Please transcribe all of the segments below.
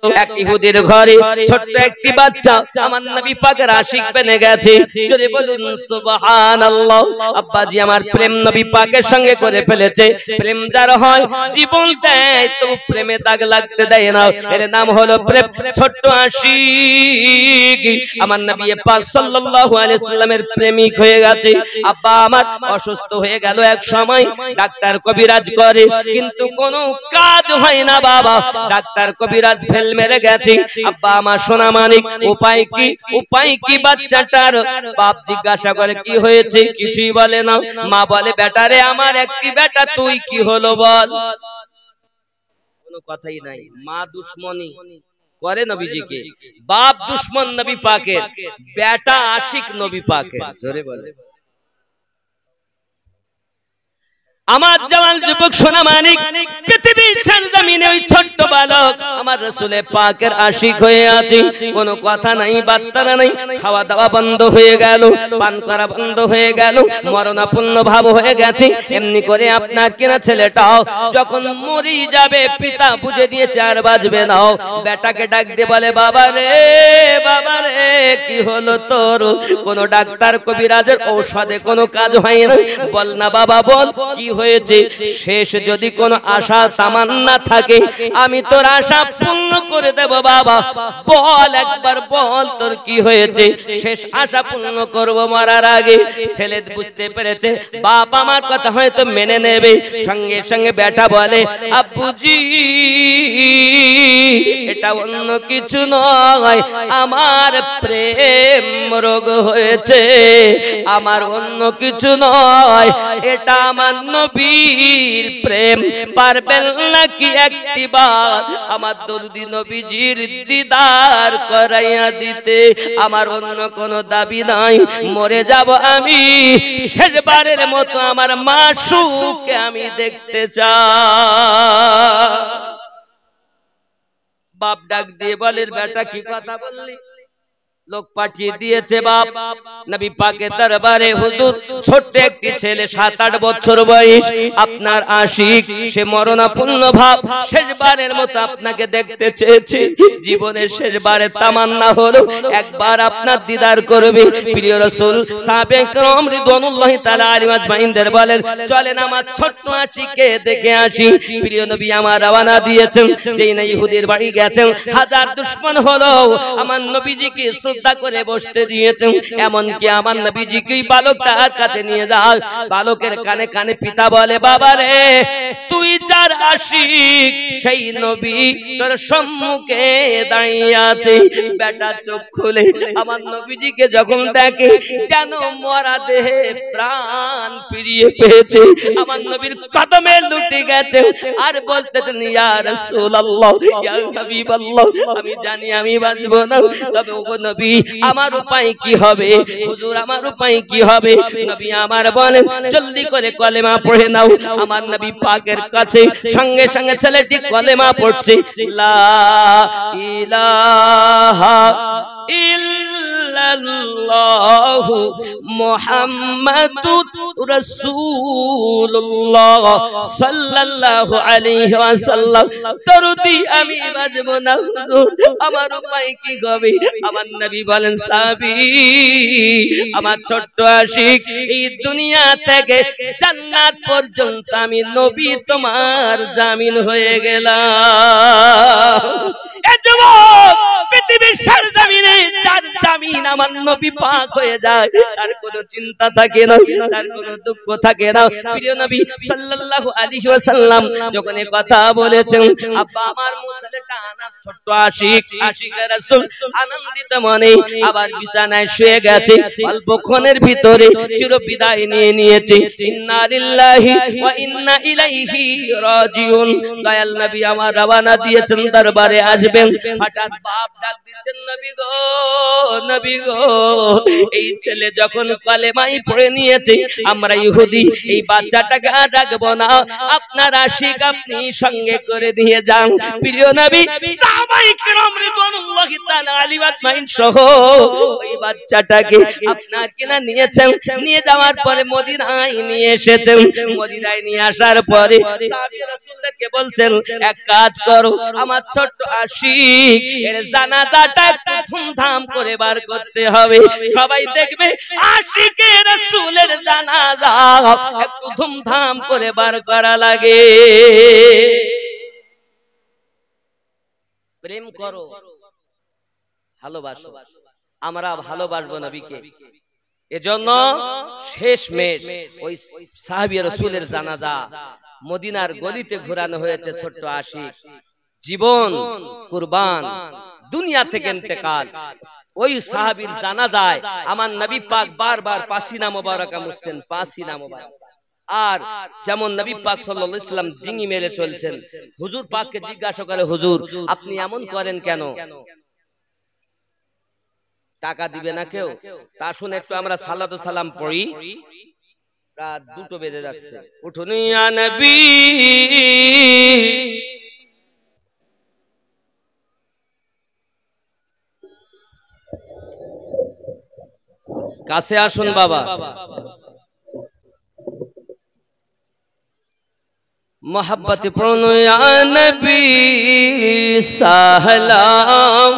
এক ইহুদির ঘরে ছোট্ট একটি বাচ্চা আমার নবী পাকের আশিক বনে গেছে। জোরে বলুন সুবহানাল্লাহ। আব্বাজি আমার প্রেম নবী পাকের সঙ্গে করে ফেলেছে। প্রেম যার হয় জীবন দেয় তো প্রেমে দাগ লাগতে দেয় না, এর নাম হলো প্রেম। ছোট্ট আশিক আমার নবী পাক সাল্লাল্লাহু আলাইহি সাল্লামের প্রেমিক হয়ে গেছে। আব্বা আমার অসুস্থ হয়ে গেল এক সময়, ডাক্তার কবিরাজ করে কিন্তু কোনো কাজ হয় না বাবা। ডাক্তার কবিরাজ ফেল মেরে গেছে। আব্বা আমার সোনা মানিক উপায় কি, উপায় কি? বাচ্চাটার বাপ জিজ্ঞাসা করে কি হয়েছে, কিছুই বলে না। মা বলে বেটা রে আমার একটি বেটা, তুই কি হলো বল। কোনো কথাই নাই। মা দুশ্মনী করে নবীজিকে, বাপ দুশ্মন নবী পাকের, বেটা আশিক নবী পাকের। জোরে বলে আমার জওয়ান যুবক সোনা মানিক পৃথিবীর সরজমিনে ওই ছোট্ট বালক আমার রাসূলের পাকের আশিক হয়ে আছে। কোনো কথা নাই, বার্তা নাই, খাওয়া দাওয়া বন্ধ হয়ে গেল, পান করা বন্ধ হয়ে গেল, মরণাপন্ন ভাব হয়ে গেছে। এমনি করে আপনার কিনা ছেলেটাও যখন মরে যাবে পিতা বুঝে দিয়েছে আর বাঁচবে না, বেটাকে ডাক দিয়ে বলে বাবা রে, বাবা রে কি হলো তোর? কোন ডাক্তার কবিরাজের ঔষধে কোনো কাজ হয় না, বল না বাবা বল কি হয়েছে। শেষ যদি কোনো আশা তামান্না থাকে আমি তোর আশা পূর্ণ করে দেব বাবা, বল একবার বল তোর কি হয়েছে, শেষ আশা পূর্ণ করব মরার আগে। ছেলে বুঝতে পেরেছে বাপ আমার কথা হয়তো মেনে নেবে, সঙ্গে সঙ্গে বেটা বলে আব্বুজি এটা অন্য কিছু নয়, আমার প্রেম রোগ হয়েছে, আমার অন্য কিছু নয়, এটা আমার নবীর প্রেম। পারবেন নাকি একটিবার আমার দরদি নবীজির দিদার করাইয়া দিতে? আমার অন্য কোনো দাবি নাই, মরে যাব আমি, শেষবারের মতো আমার মাসুকে আমি দেখতে চাই। বাপ ডাক দিয়ে বলে বেটা কি কথা বললি? লোক পাঠিয়ে দিয়েছে বাপ নবী পাকের দরবারে। হুজুর ছোট্ট একটি ছেলে 7-8 বছর বয়স, আপনার আশিক, সে মরণাপন্ন ভাব, শেষবারের মতো আপনাকে দেখতে চেয়েছে। জীবনের শেষবারের তামান্না হলো একবার আপনার দিদার করবে। প্রিয় রাসূল সাহাবে کرام রিদওয়ানুল্লাহি তাআলা আলাইহিম আজমাইনদের বলেন চলেন আমার ছোট্ট আশিককে দেখে আসি। প্রিয় নবী আমার রওনা দিয়েছেন, যেই না ইহুদির বাড়ি গেছেন, হাজার দুশমন হলো আমার নবীজিকে শ্রদ্ধা করে বসতে দিয়েছেন। এমনকি আমার নবীজিকে বালকটার কাছে নিয়ে যাও, বালকের কানে কানে পিতা বলে বাবা রে তুই যার আশিক সেই নবী তোর সম্মুখে দাঁড়িয়ে আছে। বেটা চোখ খুলে আমার নবীজিকে যখন দেখে যেন মরা দেহে প্রাণ ফিরিয়ে পেয়েছে, আমার নবীর কদমে লুটে গেছে আর বলতেছেন ইয়া রাসূলুল্লাহ, ইয়া হাবিবাল্লাহ, আমি জানি আমি বাঁচব না, তবে ওগো নবী আমার উপায় কি হবে? হুজুর আমার উপায় কি হবে? নবী আমার বলেন জলদি করে কলেমা পড়ে নাও। আমার নবী পাকের কাছে সঙ্গে সঙ্গে ছেলেটি কলেমা পড়ছে, লা ইলাহা ইল্লাল্লাহু মুহাম্মাদুর রাসূলুল্লাহ সাল্লাল্লাহু আলাইহি ওয়াসাল্লাম। দরদি আমি বাজবো না হুজুর, আমার উপায় কি হবে? আমার নবী বলেন সাহাবী আমার ছোট্ট আশিক, এই দুনিয়া থেকে জান্নাত পর্যন্ত আমি নবী তোমার জামিন হয়ে গেলাম। এ যুবক পৃথিবীর সরজমিনে যার জামিন আমার নবী পাক হয়ে যায় তার কোনো চিন্তা থাকে না, তার কোনো দুঃখ থাকে না। প্রিয় নবী সাল্লাল্লাহু আলাইহি ওয়াসাল্লাম যখন এই কথা বলেছেন, আব্বা আমার ছেলেটা আনার ছোট্ট আশিক, আশিকের রাসূল আনন্দিত মনে আবার বিছানায় শুয়ে গেছে। অল্পক্ষণের ভিতরে চির বিদায় নিয়ে নিয়েছে। ইন্না লিল্লাহি ওয়া ইন্না ইলাইহি রাজিউন। দয়াল নবী আমার রওনা দিয়েছেন দরবারে আসবেন। হঠাৎ বাপ ডাক দিচ্ছেন, নবী গো, নবী গো, এই ছেলে যখন কালেমাই পড়ে নিয়েছে, আমরা ইহুদি, এই বাচ্চাটাকে আর রাখবো না, আপনার আশিক আপনি সঙ্গে করে দিয়ে যান। প্রিয় নবী সাহাবায়ে কেরাম রিদওয়ানুল্লাহি তাআলা আলাইহিম আজমাইন সহ ওই বাচ্চাটাকে আপনার কিনা নিয়েছেন, নিয়ে যাওয়ার পরে মদিনায় নিয়ে এসেছেন। মদিনায় নিয়ে আসার পরে সাহাবী রাসূলকে বলছেন, এক কাজ করো, আমার ছোট্ট আশিক এর জানাজাটা একটু ধুমধাম করে বার করতে হবে, সবাই দেখবে আশিকের রাসূলের জানাজা একটু ধুমধাম করে বার করা লাগে। প্রেম করো, ভালোবাসো, আমরা ভালোবাসবো নবীকে। এজন্য শেষমেশ ওই সাহাবী রাসূলের জানাজা মদিনার গলিতে ঘোরানো হয়েছে। ছোট্ট আশিক জীবন কুরবান, দুনিয়া থেকে ইন্তেকাল। ওই সাহাবীর জানাজায় আমার নবী পাক বারবার পাসিনা মোবারকা মুছছেন, পাসিনা মোবারক। আর যেমন নবী পাক সাল্লাল্লাহু আলাইহি ওয়াসাল্লাম ডিঙি মেলে চলছেন। হুজুর পাককে জিজ্ঞাসা করে, হুজুর আপনি এমন করেন কেন? টাকা দিবে না কেউ? তা শুনে একটু আমরা সালাতু সালাম পড়ি। রাত 2টো বেজে যাচ্ছে। উঠুন ইয়া নবী, কাছে আসুন বাবা। মোহাব্বতে পড়ুন ইয়া নবী সালাম,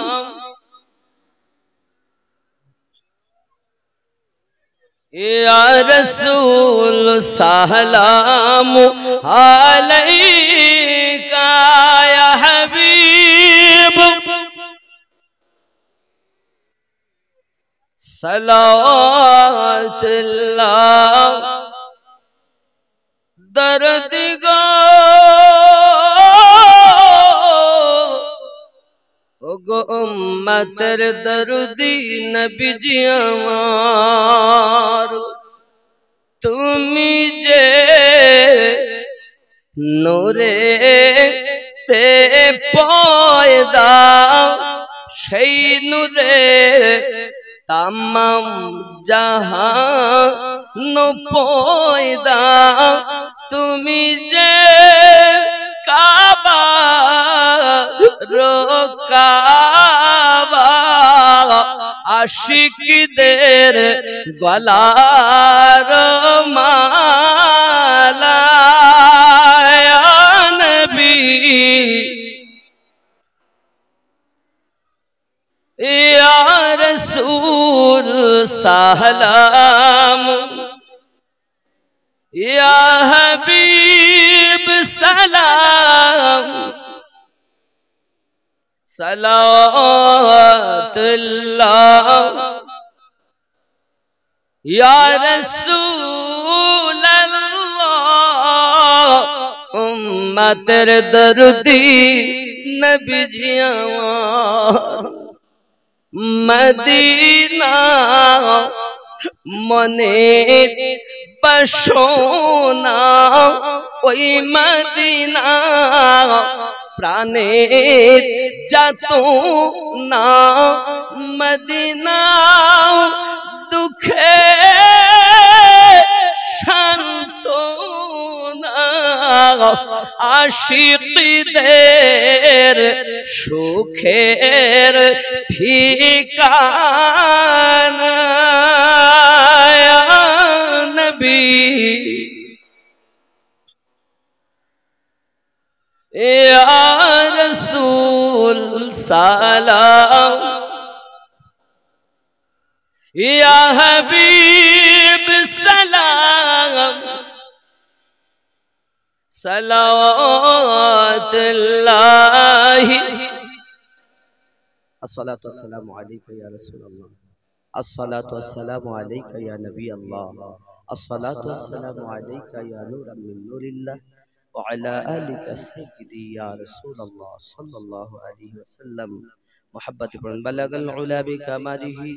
ইয়া রাসূল সালাম আলাইকা ইয়া হাবিব সালাওয়াতুল্লাহ দরদ গো ওগো উম্মতের দরদি নবীজি আমার, তুমি যে নূরে তে পয়দা, সেই নূরে তামাম জাহান পয়দা, তুমি যে কাবা রোকাবা, আশিকদের গলার মালা, ইয়া নবী ইয়া রাসূল সালাম, ইয়া হাবিব সালাম, সালাওয়াতুল্লাহ ইয়া রাসূলুল্লাহ, উম্মতের দরদি নবীজি আমার। মদিনা মনে বাসনা, ওই মদিনা প্রাণের যাতনা, মদিনা দুঃখে সান্ত্বনা, আশিকদের সুখের ঠিকানা, ইয়া নবী ইয়া রাসূল সালাম, ইয়া হাবিব সালাম, সালাওয়াতুল্লাহি আসসালাতু ওয়াসসালামু আলাইকা ইয়া রাসূলুল্লাহ, আসসালাতু ওয়াসসালামু আলাইকা ইয়া নবী আল্লাহ, আসসালাতু ওয়াসসালামু আলাইকা ইয়া নূরাম মিন নূরিল্লাহ ওয়া আলা আলিকা সাইয়্যিদি ইয়া রাসূলুল্লাহ সাল্লাল্লাহু আলাইহি ওয়াসাল্লাম। মুহাব্বতে পড়ুন বালাগাল উলা বিকামালিহি